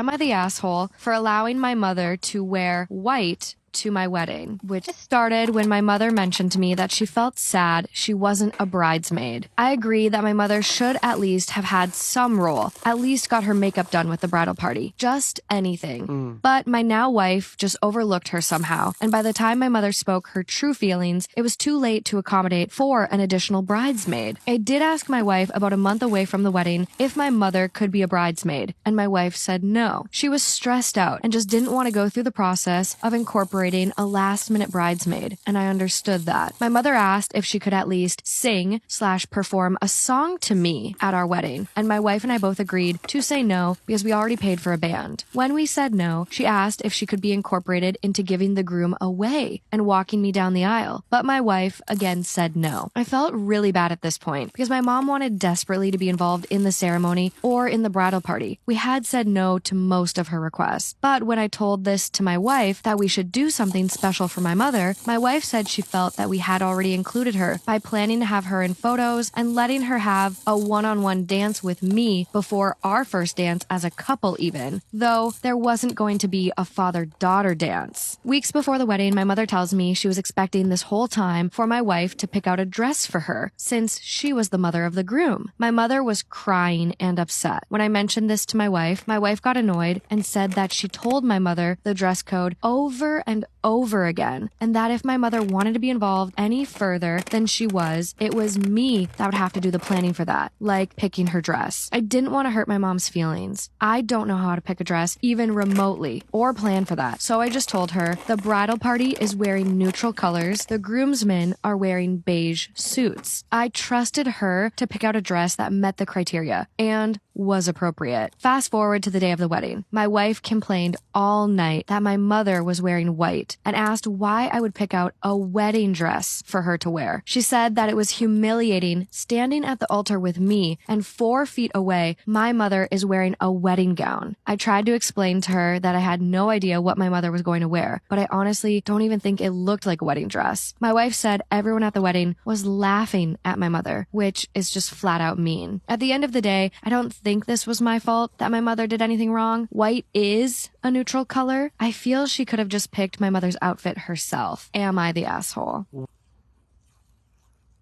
am I the asshole for allowing my mother to wear white to my wedding, which started when my mother mentioned to me that she felt sad she wasn't a bridesmaid. I agree that my mother should at least have had some role, at least got her makeup done with the bridal party, just anything. But my now wife just overlooked her somehow, and by the time my mother spoke her true feelings, it was too late to accommodate for an additional bridesmaid. I did ask my wife about a month away from the wedding if my mother could be a bridesmaid, and my wife said no. She was stressed out and just didn't want to go through the process of incorporating a last-minute bridesmaid, and I understood that. My mother asked if she could at least sing/perform a song to me at our wedding, and my wife and I both agreed to say no because we already paid for a band. When we said no, she asked if she could be incorporated into giving the groom away and walking me down the aisle, but my wife again said no. I felt really bad at this point because my mom wanted desperately to be involved in the ceremony or in the bridal party. We had said no to most of her requests, but when I told this to my wife that we should do something special for my mother, my wife said she felt that we had already included her by planning to have her in photos and letting her have a one-on-one dance with me before our first dance as a couple even, though there wasn't going to be a father-daughter dance. Weeks before the wedding, my mother tells me she was expecting this whole time for my wife to pick out a dress for her, since she was the mother of the groom. My mother was crying and upset. When I mentioned this to my wife got annoyed and said that she told my mother the dress code over and over again, and that if my mother wanted to be involved any further than she was, it was me that would have to do the planning for that, like picking her dress. I didn't want to hurt my mom's feelings. I don't know how to pick a dress even remotely or plan for that, so I just told her the bridal party is wearing neutral colors, the groomsmen are wearing beige suits. I trusted her to pick out a dress that met the criteria and was appropriate. Fast forward to the day of the wedding. My wife complained all night that my mother was wearing white and asked why I would pick out a wedding dress for her to wear. She said that it was humiliating standing at the altar with me and 4 feet away, my mother is wearing a wedding gown. I tried to explain to her that I had no idea what my mother was going to wear, but I honestly don't even think it looked like a wedding dress. My wife said everyone at the wedding was laughing at my mother, which is just flat out mean. At the end of the day, I don't think this was my fault that my mother did anything wrong. White is a neutral color. I feel she could have just picked my mother's outfit herself. Am I the asshole?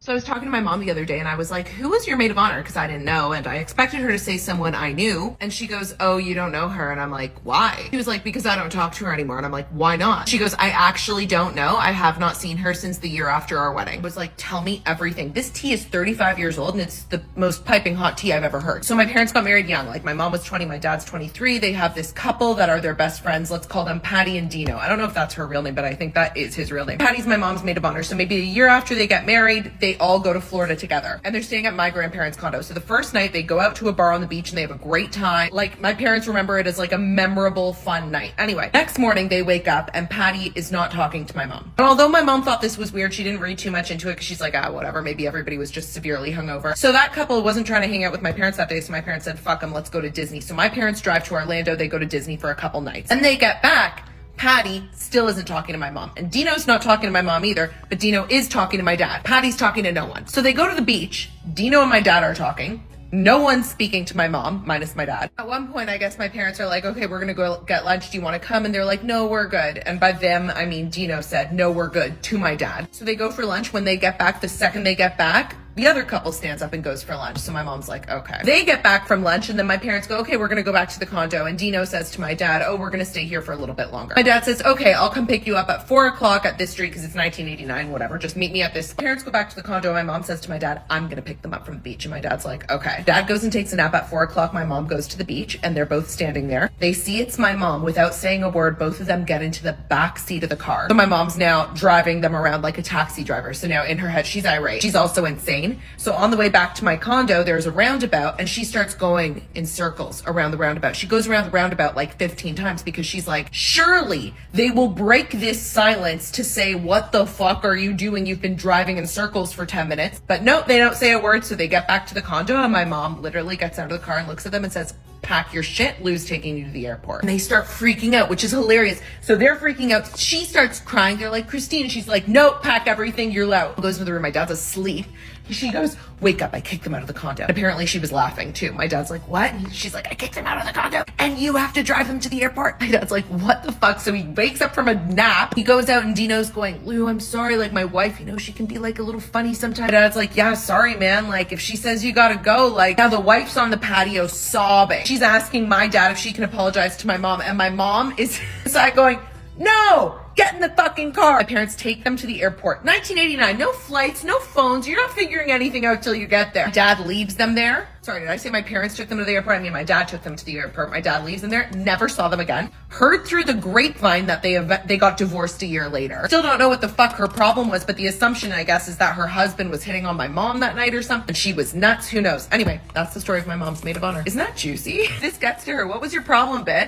So I was talking to my mom the other day and I was like, who was your maid of honor? Because I didn't know, and I expected her to say someone I knew. And she goes, oh, you don't know her? And I'm like, why? She was like, because I don't talk to her anymore. And I'm like, why not? She goes, I actually don't know. I have not seen her since the year after our wedding. I was like, tell me everything. This tea is 35 years old and it's the most piping hot tea I've ever heard. So my parents got married young. Like my mom was 20, my dad's 23. They have this couple that are their best friends. Let's call them Patty and Dino. I don't know if that's her real name, but I think that is his real name. Patty's my mom's maid of honor. So maybe a year after they get married, they all go to Florida together and they're staying at my grandparents' condo. So the first night they go out to a bar on the beach and they have a great time. Like my parents remember it as like a memorable, fun night. Anyway, next morning they wake up and Patty is not talking to my mom. And although my mom thought this was weird, she didn't read too much into it because she's like, whatever, maybe everybody was just severely hungover. So that couple wasn't trying to hang out with my parents that day. So my parents said, fuck them, let's go to Disney. So my parents drive to Orlando. They go to Disney for a couple nights and they get back. Patty still isn't talking to my mom. And Dino's not talking to my mom either, but Dino is talking to my dad. Patty's talking to no one. So they go to the beach. Dino and my dad are talking. No one's speaking to my mom, minus my dad. At one point, I guess my parents are like, okay, we're gonna go get lunch. Do you wanna come? And they're like, no, we're good. And by them, I mean Dino said, no, we're good, to my dad. So they go for lunch. When they get back, the second they get back, the other couple stands up and goes for lunch. So my mom's like, okay. They get back from lunch and then my parents go, okay, we're gonna go back to the condo. And Dino says to my dad, oh, we're gonna stay here for a little bit longer. My dad says, okay, I'll come pick you up at 4 o'clock at this street because it's 1989, whatever. Just meet me at this. Parents go back to the condo. My mom says to my dad, I'm gonna pick them up from the beach. And my dad's like, okay. Dad goes and takes a nap at 4 o'clock. My mom goes to the beach and they're both standing there. They see it's my mom. Without saying a word, both of them get into the back seat of the car. So my mom's now driving them around like a taxi driver. So now in her head, she's irate. She's also insane. So on the way back to my condo, there's a roundabout and she starts going in circles around the roundabout. She goes around the roundabout like 15 times because she's like, surely they will break this silence to say, what the fuck are you doing? You've been driving in circles for 10 minutes. But no, they don't say a word. So they get back to the condo and my mom literally gets out of the car and looks at them and says, pack your shit, Lou's taking you to the airport. And they start freaking out, which is hilarious. So they're freaking out. She starts crying. They're like, Christine. She's like, no, pack everything, you're loud. Goes into the room. My dad's asleep. She goes, wake up, I kicked them out of the condo. Apparently she was laughing too. My dad's like, what? And she's like, I kicked them out of the condo and you have to drive them to the airport. My dad's like, what the fuck? So he wakes up from a nap. He goes out and Dino's going, Lou, I'm sorry. Like my wife, you know, she can be like a little funny sometimes. My dad's like, yeah, sorry, man. Like if she says you gotta go, like now the wife's on the patio sobbing. She's asking my dad if she can apologize to my mom. And my mom is inside going, no, get in the fucking car. My parents take them to the airport. 1989, no flights, no phones. You're not figuring anything out till you get there. Dad leaves them there. Sorry, did I say my parents took them to the airport? I mean, my dad took them to the airport. My dad leaves them there, never saw them again. Heard through the grapevine that they got divorced a year later. Still don't know what the fuck her problem was, but the assumption, I guess, is that her husband was hitting on my mom that night or something. She was nuts, who knows? Anyway, that's the story of my mom's maid of honor. Isn't that juicy? This gets to her. What was your problem, bitch?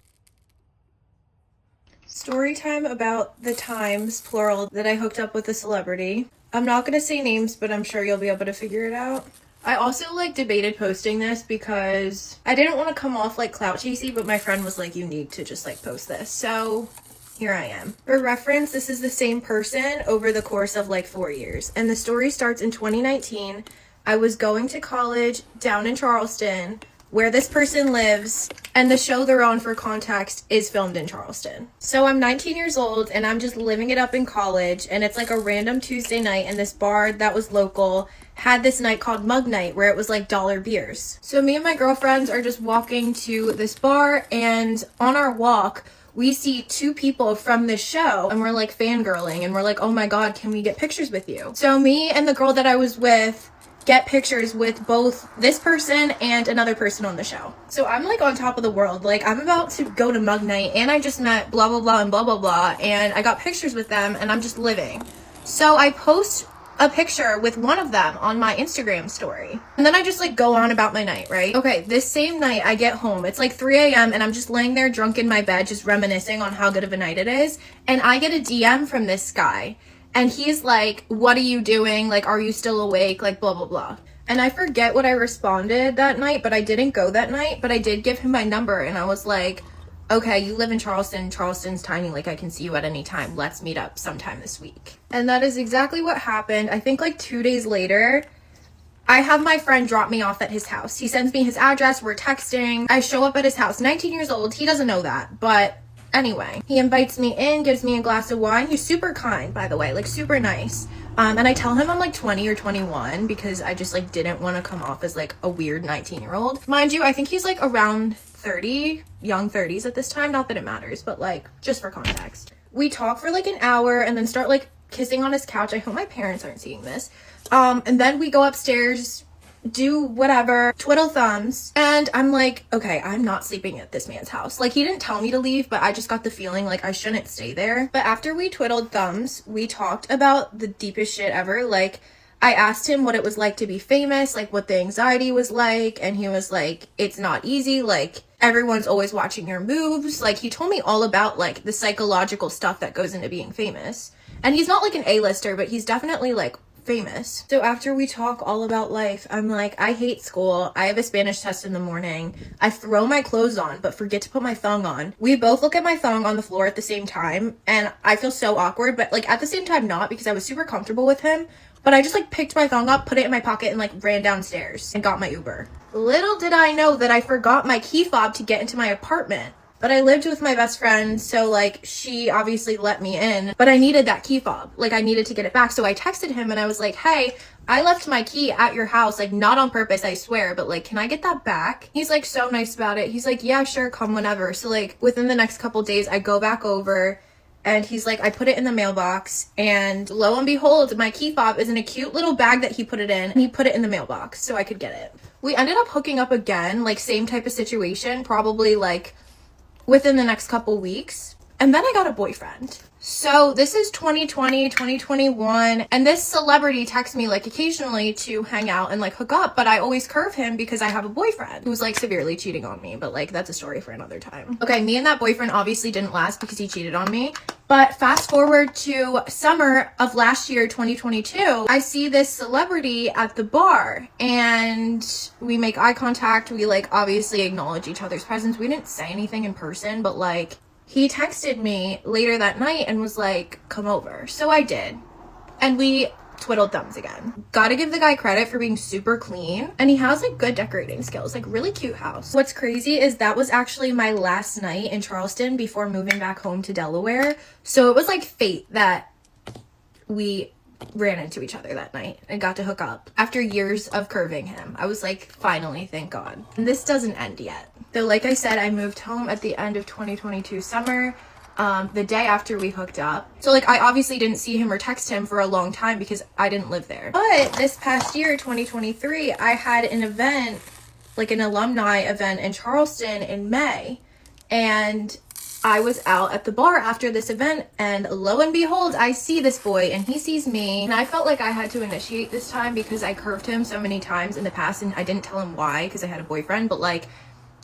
Story time about the times, plural, that I hooked up with a celebrity. I'm not gonna say names, but I'm sure you'll be able to figure it out. I also debated posting this because I didn't want to come off like clout chasey, but my friend was like, you need to just post this. So here I am. For reference, this is the same person over the course of 4 years. And the story starts in 2019. I was going to college down in Charleston, where this person lives, and the show they're on, for context, is filmed in Charleston. So I'm 19 years old and I'm just living it up in college, and it's a random Tuesday night, and this bar that was local had this night called Mug Night where it was dollar beers. So me and my girlfriends are just walking to this bar, and on our walk we see two people from this show, and we're fangirling, and we're like, oh my god, can we get pictures with you? So me and the girl that I was with get pictures with both this person and another person on the show. So I'm on top of the world. I'm about to go to Mug Night, and I just met blah blah blah and blah blah blah, and I got pictures with them, and I'm just living. So I post a picture with one of them on my Instagram story, and then I just go on about my night, right? Okay, this same night I get home, it's 3 a.m. and I'm just laying there drunk in my bed, just reminiscing on how good of a night it is, and I get a DM from this guy. And he's like, what are you doing? Are you still awake? Blah, blah, blah. And I forget what I responded that night, but I didn't go that night. But I did give him my number, and I was like, okay, you live in Charleston. Charleston's tiny. I can see you at any time. Let's meet up sometime this week. And that is exactly what happened. I think 2 days later, I have my friend drop me off at his house. He sends me his address. We're texting. I show up at his house. 19 years old. He doesn't know that, but anyway, he invites me in, gives me a glass of wine. He's super kind, by the way, super nice. And I tell him I'm 20 or 21 because I just didn't want to come off as a weird 19-year-old. Mind you, I think he's around 30, young 30s at this time. Not that it matters, but just for context. We talk for an hour and then start kissing on his couch. I hope my parents aren't seeing this. And then we go upstairs, do whatever, twiddle thumbs, and I'm okay, I'm not sleeping at this man's house. He didn't tell me to leave, but I just got the feeling I shouldn't stay there. But after we twiddled thumbs, we talked about the deepest shit ever. I asked him what it was like to be famous, what the anxiety was like, and he was like, it's not easy, everyone's always watching your moves. He told me all about the psychological stuff that goes into being famous. And he's not an A-lister, but he's definitely famous. So after we talk all about life, I'm I hate school. I have a Spanish test in the morning. I throw my clothes on, but forget to put my thong on. We both look at my thong on the floor at the same time, and I feel so awkward, but at the same time not, because I was super comfortable with him. But I just picked my thong up, put it in my pocket, and ran downstairs and got my Uber. Little did I know that I forgot my key fob to get into my apartment. But I lived with my best friend, so she obviously let me in, but I needed that key fob. I needed to get it back. So I texted him and I was like, hey, I left my key at your house, not on purpose, I swear, but can I get that back? He's so nice about it. He's yeah, sure, come whenever. So within the next couple days, I go back over, and he's I put it in the mailbox, and lo and behold, my key fob is in a cute little bag that he put it in, and he put it in the mailbox so I could get it. We ended up hooking up again, same type of situation, probably within the next couple weeks. And then I got a boyfriend. So this is 2020, 2021, and this celebrity texts me occasionally to hang out and hook up, but I always curve him because I have a boyfriend who's severely cheating on me, but that's a story for another time. Okay, me and that boyfriend obviously didn't last because he cheated on me, but fast forward to summer of last year, 2022, I see this celebrity at the bar, and we make eye contact. We obviously acknowledge each other's presence. We didn't say anything in person, but he texted me later that night and was come over. So I did. And we twiddled thumbs again. Gotta give the guy credit for being super clean, and he has like good decorating skills, like really cute house. What's crazy is that was actually my last night in Charleston before moving back home to Delaware. So it was like fate that we ran into each other that night and got to hook up. After years of curving him, I was like, finally, thank God. And this doesn't end yet. Though, like I said, I moved home at the end of 2022 summer, the day after we hooked up. So like, I obviously didn't see him or text him for a long time because I didn't live there. But this past year, 2023, I had an event, like an alumni event in Charleston in May. And I was out at the bar after this event, and lo and behold, I see this boy and he sees me. And I felt like I had to initiate this time because I curved him so many times in the past, and I didn't tell him why because I had a boyfriend, but like,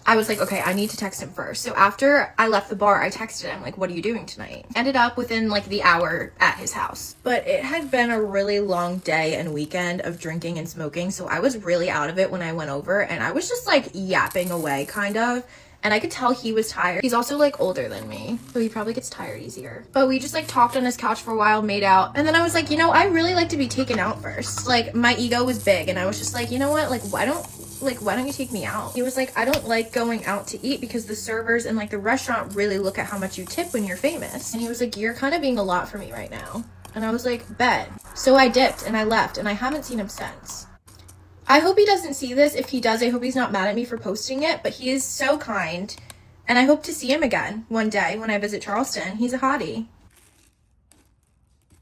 I was like, okay, I need to text him first. So after I left the bar, I texted him like, what are you doing tonight? Ended up within like the hour at his house. But it had been a really long day and weekend of drinking and smoking, so I was really out of it when I went over, and I was just like yapping away kind of. And I could tell he was tired. He's also like older than me, so he probably gets tired easier. But we just like talked on his couch for a while, made out. And then I was like, you know, I really like to be taken out first. Like my ego was big, and I was just like, you know what? Like, why don't you take me out? He was like, I don't like going out to eat because the servers and like the restaurant really look at how much you tip when you're famous. And he was like, you're kind of being a lot for me right now. And I was like, bet. So I dipped and I left, and I haven't seen him since. I hope he doesn't see this. If he does, I hope he's not mad at me for posting it, but he is so kind, and I hope to see him again one day when I visit Charleston. He's a hottie.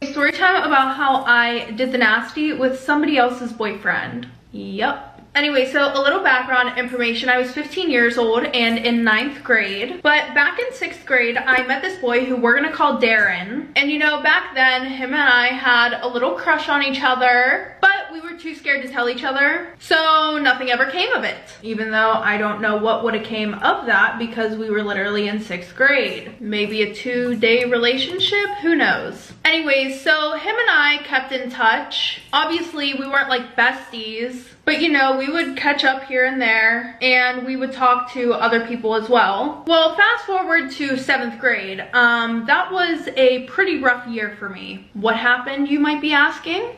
Story time about how I did the nasty with somebody else's boyfriend. Yep. Anyway, so a little background information. I was 15 years old and in 9th grade. But back in 6th grade, I met this boy who we're gonna call Darren. And you know, back then, him and I had a little crush on each other, but we were too scared to tell each other. So nothing ever came of it. Even though I don't know what would have came of that because we were literally in 6th grade. Maybe a 2-day relationship, who knows? Anyways, so him and I kept in touch. Obviously, we weren't like besties, but you know, we would catch up here and there, and we would talk to other people as well. Well, fast forward to 7th grade. That was a pretty rough year for me. What happened, you might be asking?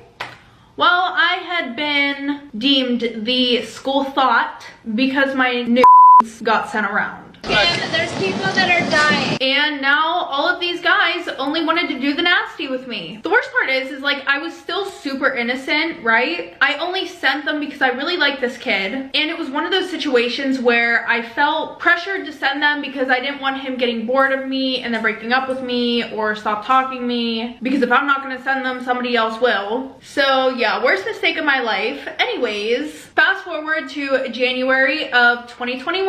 Well, I had been deemed the school thought because my news got sent around. Kim, there's people that are dying. And now all of these guys only wanted to do the nasty with me. The worst part is like I was still super innocent, right? I only sent them because I really liked this kid. And it was one of those situations where I felt pressured to send them because I didn't want him getting bored of me and then breaking up with me or stop talking to me. Because if I'm not gonna send them, somebody else will. So yeah, worst mistake of my life. Anyways, fast forward to January of 2021.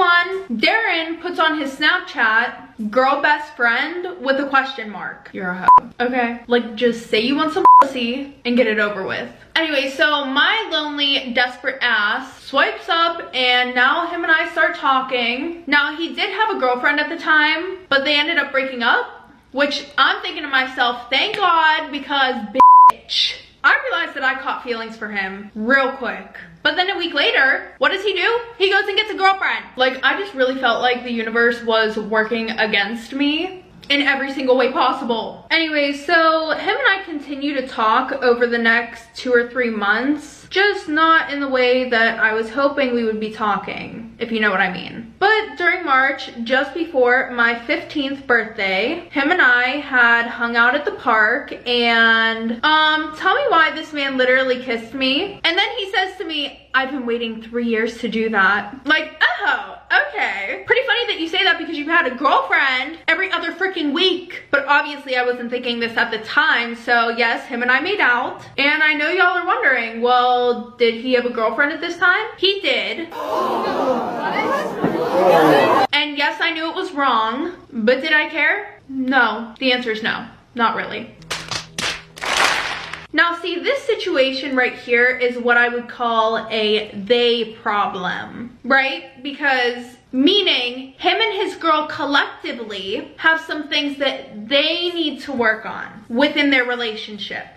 Darren puts on his Snapchat, girl best friend with a question mark. You're a hoe. Okay? Like, just say you want some pussy and get it over with. Anyway, so my lonely, desperate ass swipes up, and now him and I start talking. Now, he did have a girlfriend at the time, but they ended up breaking up, which I'm thinking to myself, thank God, because bitch. I realized that I caught feelings for him real quick. But then a week later, what does he do? He goes and gets a girlfriend. Like, I just really felt like the universe was working against me in every single way possible. Anyway, so him and I continue to talk over the next 2 or 3 months, just not in the way that I was hoping we would be talking, if you know what I mean. But during March, just before my 15th birthday, him and I had hung out at the park, and tell me why this man literally kissed me. And then he says to me, I've been waiting 3 years to do that. Like, oh, okay. Pretty funny that you say that because you've had a girlfriend every other freaking week. But obviously I wasn't thinking this at the time, so yes, him and I made out. And I know y'all are wondering, well, did he have a girlfriend at this time? He did. And yes, I knew it was wrong, but did I care? No. The answer is no. Not really. Now see, this situation right here is what I would call a they problem, right? Because meaning him and his girl collectively have some things that they need to work on within their relationship.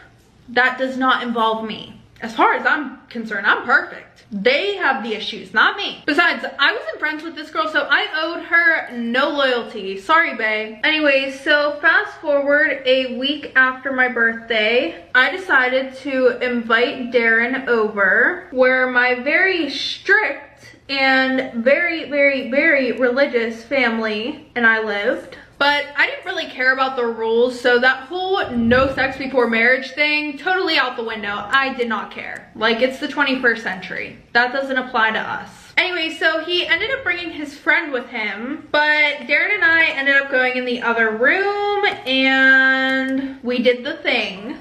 That does not involve me. As far as I'm concerned, I'm perfect. They have the issues, not me. Besides, I wasn't friends with this girl, so I owed her no loyalty. Sorry, bae. Anyways, so fast forward a week after my birthday, I decided to invite Darren over, where my very strict and very, very, very religious family and I lived. But I didn't really care about the rules, so that whole no sex before marriage thing, totally out the window. I did not care. Like, it's the 21st century. That doesn't apply to us. Anyway, so he ended up bringing his friend with him, but Darren and I ended up going in the other room and we did the thing.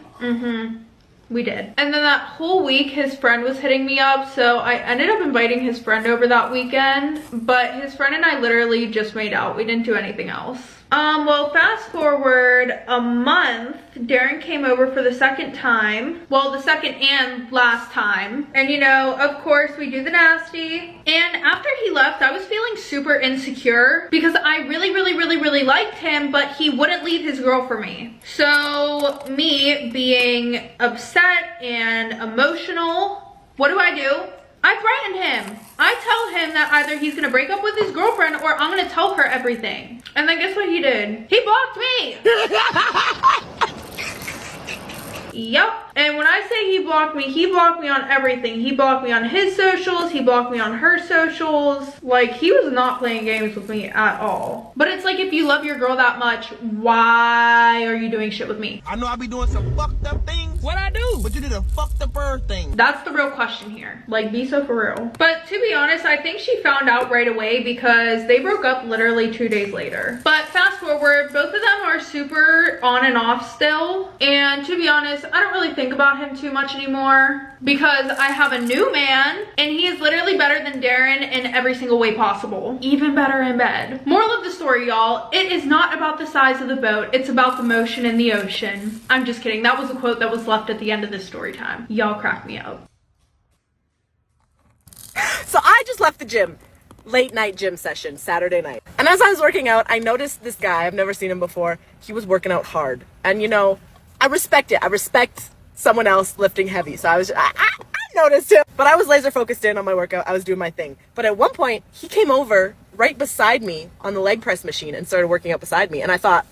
We did. And then that whole week, his friend was hitting me up, so I ended up inviting his friend over that weekend, but his friend and I literally just made out. We didn't do anything else. Well, fast forward a month, Darren came over for the second time. Well, the second and last time. And you know, of course, we do the nasty. And after he left, I was feeling super insecure because I really, really, really, really liked him, but he wouldn't leave his girl for me. So me being upset and emotional, what do? I threatened him. I tell him that either he's gonna break up with his girlfriend or I'm gonna tell her everything. And then guess what he did? He blocked me. Yup. And when I say he blocked me on everything. He blocked me on his socials, he blocked me on her socials. Like, he was not playing games with me at all. But it's like, if you love your girl that much, why are you doing shit with me? I know I be doing some fucked up things. What I do? But you did a fucked up bird thing. That's the real question here. Like, be so for real. But to be honest, I think she found out right away because they broke up literally 2 days later. But fast forward, both of them are super on and off still. And to be honest, I don't really think about him too much anymore because I have a new man and he is literally better than Darren in every single way possible. Even better in bed. Moral of the story, y'all, it is not about the size of the boat, it's about the motion in the ocean. I'm just kidding. That was a quote that was left at the end of this story time. Y'all crack me up. So I just left the gym. Late night gym session, Saturday night. And as I was working out, I noticed this guy. I've never seen him before. He was working out hard. And you know, I respect it. I respect someone else lifting heavy. So I noticed him. But I was laser focused in on my workout. I was doing my thing. But at one point, he came over right beside me on the leg press machine and started working out beside me. And I thought,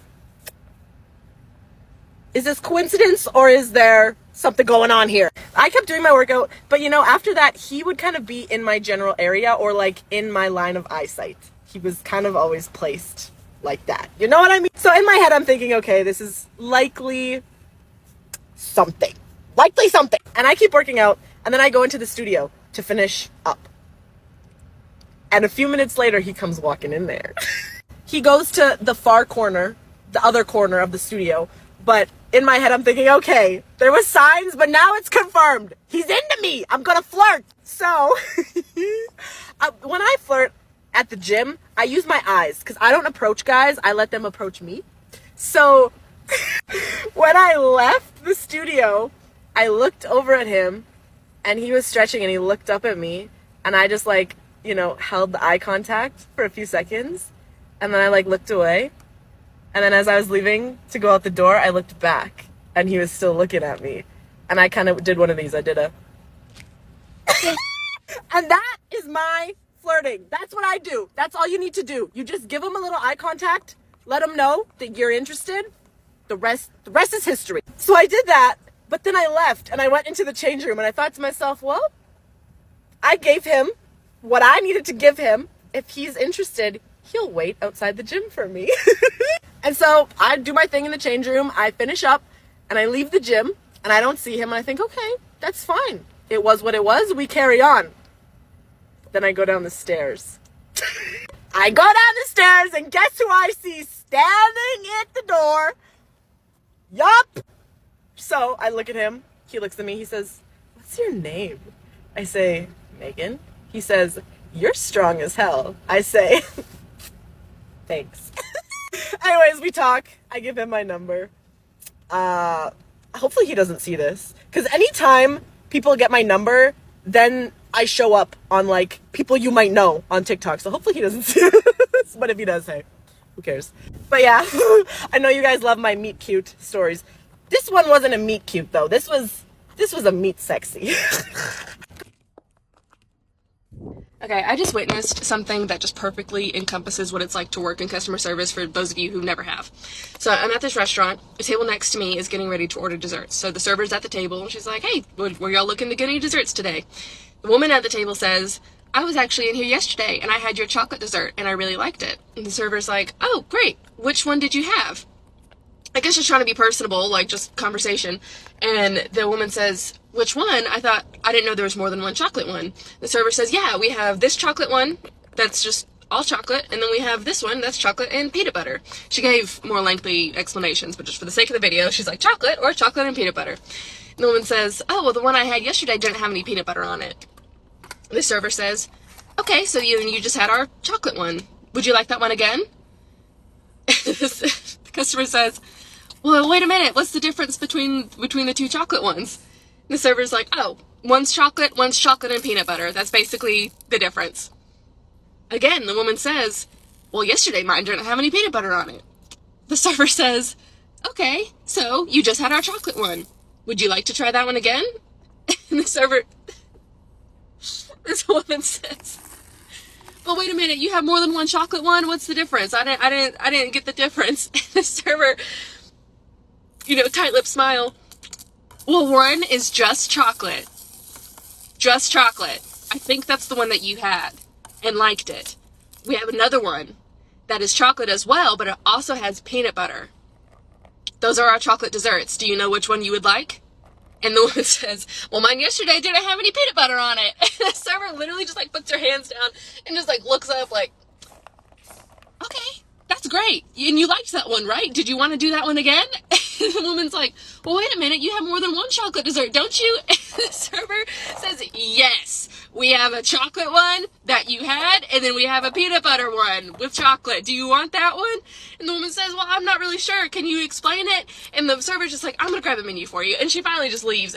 is this coincidence or is there something going on here? I kept doing my workout, but you know, after that, he would kind of be in my general area or like in my line of eyesight. He was kind of always placed like that. You know what I mean? So in my head, I'm thinking, okay, this is likely something. Likely something. And I keep working out, and then I go into the studio to finish up. And a few minutes later, he comes walking in there. He goes to the far corner, the other corner of the studio, but in my head, I'm thinking, okay, there was signs, but now it's confirmed. He's into me. I'm gonna flirt. So when I flirt at the gym, I use my eyes because I don't approach guys. I let them approach me. So when I left the studio, I looked over at him and he was stretching and he looked up at me and I just like, you know, held the eye contact for a few seconds and then I like looked away. And then as I was leaving to go out the door, I looked back and he was still looking at me. And I kind of did one of these. I did a... And that is my flirting. That's what I do. That's all you need to do. You just give them a little eye contact, let them know that you're interested. The rest is history. So I did that, but then I left and I went into the change room and I thought to myself, well, I gave him what I needed to give him. If he's interested, he'll wait outside the gym for me. And so I do my thing in the change room. I finish up and I leave the gym and I don't see him. And I think, okay, that's fine. It was what it was. We carry on. Then I go down the stairs. I go down the stairs and guess who I see standing at the door? Yup. So I look at him. He looks at me. He says, what's your name? I say, Megan. He says, you're strong as hell. I say, thanks. Anyways, we talk. I give him my number. Hopefully he doesn't see this. Because anytime people get my number, then I show up on like people you might know on TikTok. So hopefully he doesn't see this. But if he does, hey, who cares? But yeah, I know you guys love my meet cute stories. This one wasn't a meet cute though. This was This was a meat sexy. Okay, I just witnessed something that just perfectly encompasses what it's like to work in customer service for those of you who never have. So I'm at this restaurant. The table next to me is getting ready to order desserts. So the server's at the table and she's like, hey, were y'all looking to get any desserts today? The woman at the table says, I was actually in here yesterday and I had your chocolate dessert and I really liked it. And the server's like, oh, great. Which one did you have? I guess just trying to be personable, like just conversation. And the woman says, which one? I didn't know there was more than one chocolate one. The server says, yeah, we have this chocolate one that's just all chocolate, and then we have this one that's chocolate and peanut butter. She gave more lengthy explanations, but just for the sake of the video, she's like, chocolate or chocolate and peanut butter. And the woman says, oh, well, the one I had yesterday didn't have any peanut butter on it. The server says, okay, so you just had our chocolate one. Would you like that one again? The customer says, well, wait a minute, what's the difference between the two chocolate ones? The server's like, oh, one's chocolate and peanut butter. That's basically the difference. Again, the woman says, well, yesterday mine didn't have any peanut butter on it. The server says, okay, so you just had our chocolate one. Would you like to try that one again? And this woman says, well, wait a minute, you have more than one chocolate one? What's the difference? I didn't get the difference. And the server, tight-lipped smile. Well, one is just chocolate. Just chocolate. I think that's the one that you had and liked it. We have another one that is chocolate as well, but it also has peanut butter. Those are our chocolate desserts. Do you know which one you would like? And the woman says, well, mine yesterday didn't have any peanut butter on it. And the server literally just puts her hands down and just looks up like, okay, that's great. And you liked that one, right? Did you want to do that one again? And the woman's like, well, wait a minute, you have more than one chocolate dessert, don't you? And the server says, yes, we have a chocolate one that you had, and then we have a peanut butter one with chocolate. Do you want that one? And the woman says, well, I'm not really sure. Can you explain it? And the server's just like, I'm going to grab a menu for you. And she finally just leaves.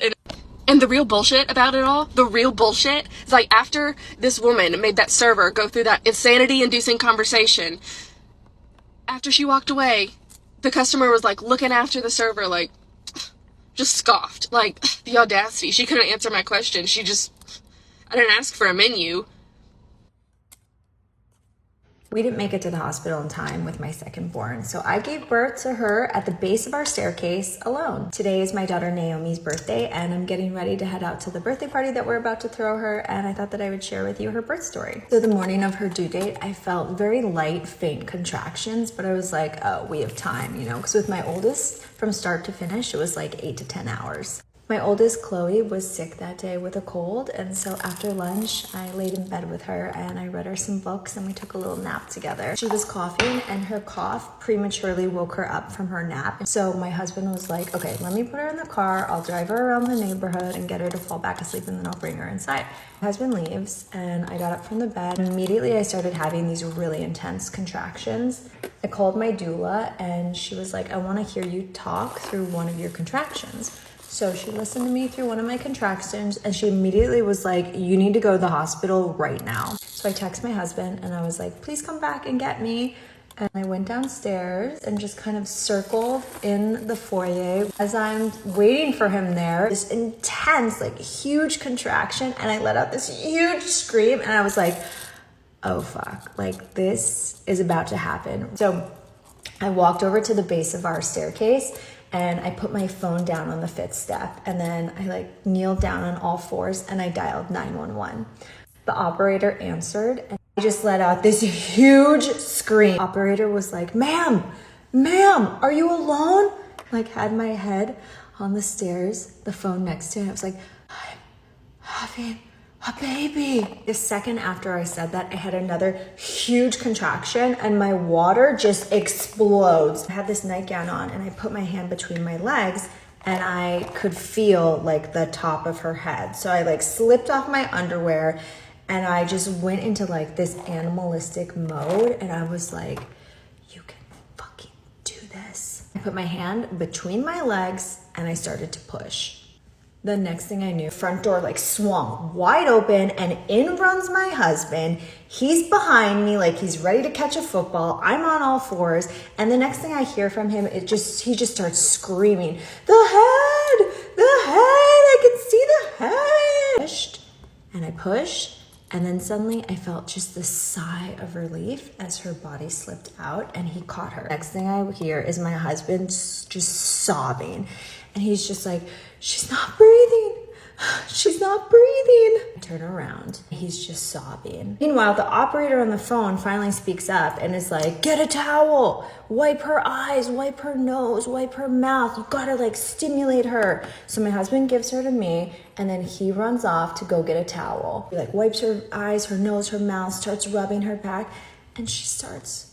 And the real bullshit about it all, is after this woman made that server go through that insanity-inducing conversation, after she walked away, the customer was looking after the server, just scoffed. The audacity. She couldn't answer my question. I didn't ask for a menu. We didn't make it to the hospital in time with my second born, so I gave birth to her at the base of our staircase alone. Today is my daughter Naomi's birthday, and I'm getting ready to head out to the birthday party that we're about to throw her, and I thought that I would share with you her birth story. So the morning of her due date, I felt very light, faint contractions, but I was like, oh, we have time, because with my oldest, from start to finish, it was 8 to 10 hours. My oldest, Chloe, was sick that day with a cold, and so after lunch, I laid in bed with her and I read her some books and we took a little nap together. She was coughing and her cough prematurely woke her up from her nap. So my husband was like, okay, let me put her in the car, I'll drive her around the neighborhood and get her to fall back asleep and then I'll bring her inside. My husband leaves and I got up from the bed. Immediately I started having these really intense contractions. I called my doula and she was like, I want to hear you talk through one of your contractions. So she listened to me through one of my contractions and she immediately was like, you need to go to the hospital right now. So I texted my husband and I was like, please come back and get me. And I went downstairs and just kind of circled in the foyer. As I'm waiting for him there, this intense, huge contraction, and I let out this huge scream and I was like, oh fuck, this is about to happen. So I walked over to the base of our staircase and I put my phone down on the 5th step and then I kneeled down on all fours and I dialed 911. The operator answered and I just let out this huge scream. The operator was like, ma'am, are you alone? Had my head on the stairs, the phone next to me. I was like, I'm having a baby. The second after I said that, I had another huge contraction and my water just explodes. I had this nightgown on and I put my hand between my legs and I could feel the top of her head. So I slipped off my underwear and I just went into this animalistic mode and I was like, you can fucking do this. I put my hand between my legs and I started to push. The next thing I knew, front door swung wide open and in runs my husband. He's behind me he's ready to catch a football. I'm on all fours. And the next thing I hear from him, he just starts screaming, the head, I can pushed and I pushed. And then suddenly I felt just this sigh of relief as her body slipped out and he caught her. Next thing I hear is my husband just sobbing. And he's just like, she's not breathing. She's not breathing. I turn around. He's just sobbing. Meanwhile, the operator on the phone finally speaks up and is like, get a towel, wipe her eyes, wipe her nose, wipe her mouth. You gotta like stimulate her. So my husband gives her to me and then he runs off to go get a towel. He like wipes her eyes, her nose, her mouth, starts rubbing her back, and she starts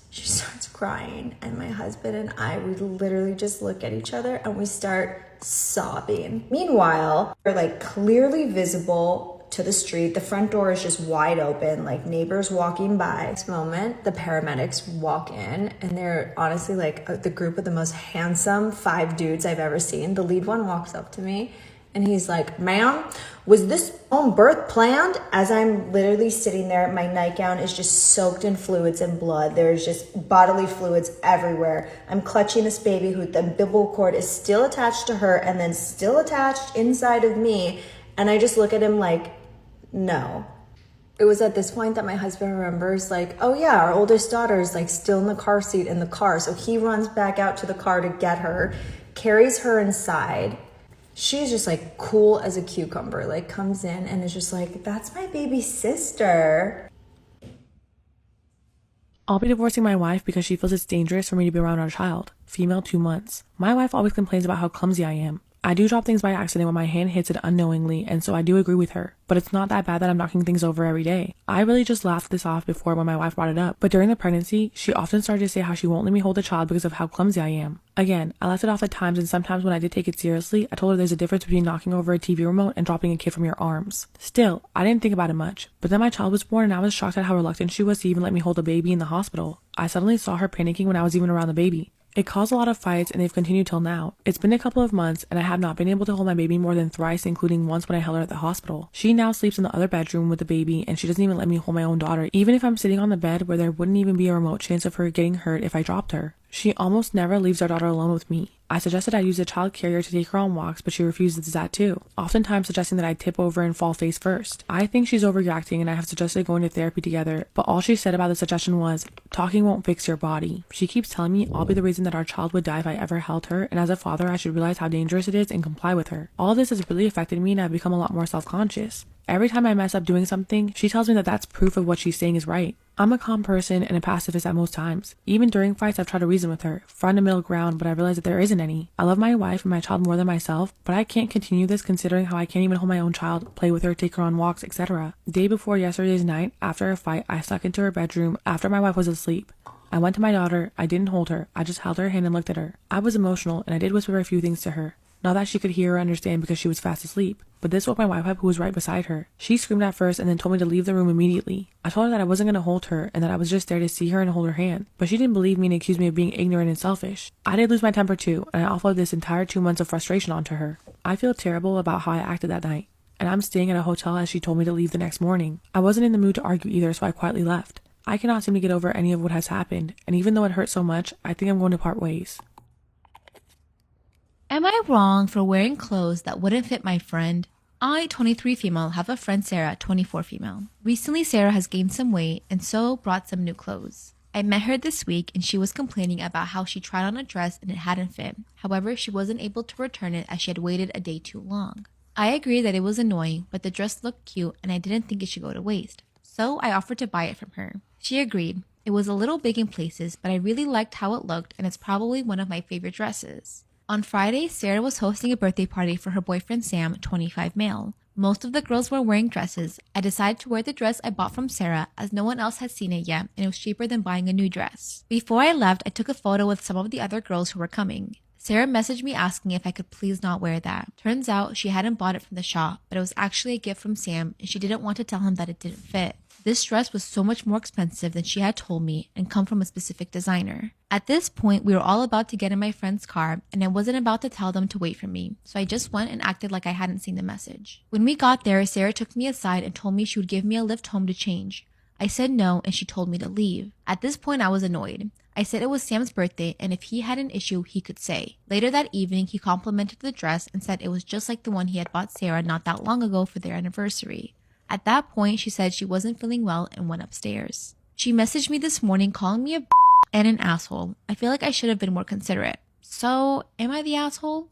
crying. And my husband and I, we literally just look at each other and we start sobbing. Meanwhile, we're like clearly visible to the street. The front door is just wide open, like neighbors walking by. Next moment, the paramedics walk in and they're honestly like the group of the most handsome 5 dudes I've ever seen. The lead one walks up to me and he's like, ma'am, was this home birth planned? As I'm literally sitting there, my nightgown is just soaked in fluids and blood. There's just bodily fluids everywhere. I'm clutching this baby who the umbilical cord is still attached to her and then still attached inside of me. And I just look at him like, no. It was at this point that my husband remembers like, oh yeah, our oldest daughter is like still in the car seat in the car. So he runs back out to the car to get her, carries her inside. She's just like cool as a cucumber, like comes in and is just like, that's my baby sister. I'll be divorcing my wife because she feels it's dangerous for me to be around our child, female 2 months. My wife always complains about how clumsy I am. I do drop things by accident when my hand hits it unknowingly, and so I do agree with her. But it's not that bad that I'm knocking things over every day. I really just laughed this off before when my wife brought it up, but during the pregnancy, she often started to say how she won't let me hold the child because of how clumsy I am. Again, I left it off at times, and sometimes when I did take it seriously, I told her there's a difference between knocking over a TV remote and dropping a kid from your arms. Still, I didn't think about it much, but then my child was born and I was shocked at how reluctant she was to even let me hold a baby in the hospital. I suddenly saw her panicking when I was even around the baby. It caused a lot of fights and they've continued till now. It's been a couple of months and I have not been able to hold my baby more than thrice, including once when I held her at the hospital. She now sleeps in the other bedroom with the baby and she doesn't even let me hold my own daughter, even if I'm sitting on the bed where there wouldn't even be a remote chance of her getting hurt if I dropped her. She almost never leaves our daughter alone with me. I suggested I use a child carrier to take her on walks, but she refuses that too, oftentimes suggesting that I tip over and fall face first. I think she's overreacting and I have suggested going to therapy together, but all she said about the suggestion was, talking won't fix your body. She keeps telling me I'll be the reason that our child would die if I ever held her, and as a father I should realize how dangerous it is and comply with her. All this has really affected me and I've become a lot more self-conscious. Every time I mess up doing something, she tells me that that's proof of what she's saying is right. I'm a calm person and a pacifist at most times. Even during fights, I've tried to reason with her, find a middle ground, but I realize that there isn't any. I love my wife and my child more than myself, but I can't continue this considering how I can't even hold my own child, play with her, take her on walks, etc. Day before yesterday's night, after a fight, I snuck into her bedroom after my wife was asleep. I went to my daughter, I didn't hold her, I just held her hand and looked at her. I was emotional and I did whisper a few things to her. Not that she could hear or understand because she was fast asleep, but this woke my wife up who was right beside her. She screamed at first and then told me to leave the room immediately. I told her that I wasn't going to hold her and that I was just there to see her and hold her hand, but she didn't believe me and accused me of being ignorant and selfish. I did lose my temper too, and I offloaded this entire 2 months of frustration onto her. I feel terrible about how I acted that night, and I'm staying at a hotel as she told me to leave the next morning. I wasn't in the mood to argue either, so I quietly left. I cannot seem to get over any of what has happened, and even though it hurt so much, I think I'm going to part ways. Am I wrong for wearing clothes that wouldn't fit my friend? I, 23 female, have a friend Sarah, 24 female. Recently, Sarah has gained some weight and so brought some new clothes. I met her this week and she was complaining about how she tried on a dress and it hadn't fit. However, she wasn't able to return it as she had waited a day too long. I agreed that it was annoying, but the dress looked cute and I didn't think it should go to waste. So I offered to buy it from her. She agreed. It was a little big in places, but I really liked how it looked and it's probably one of my favorite dresses. On Friday, Sarah was hosting a birthday party for her boyfriend Sam, 25 male. Most of the girls were wearing dresses. I decided to wear the dress I bought from Sarah as no one else had seen it yet and it was cheaper than buying a new dress. Before I left, I took a photo with some of the other girls who were coming. Sarah messaged me asking if I could please not wear that. Turns out she hadn't bought it from the shop, but it was actually a gift from Sam and she didn't want to tell him that it didn't fit. This dress was so much more expensive than she had told me and come from a specific designer. At this point, we were all about to get in my friend's car and I wasn't about to tell them to wait for me, so I just went and acted like I hadn't seen the message. When we got there, Sarah took me aside and told me she would give me a lift home to change. I said no and she told me to leave. At this point, I was annoyed. I said it was Sam's birthday and if he had an issue, he could say. Later that evening, he complimented the dress and said it was just like the one he had bought Sarah not that long ago for their anniversary. At that point, she said she wasn't feeling well and went upstairs. She messaged me this morning calling me a and an asshole. I feel like I should have been more considerate. So, am I the asshole?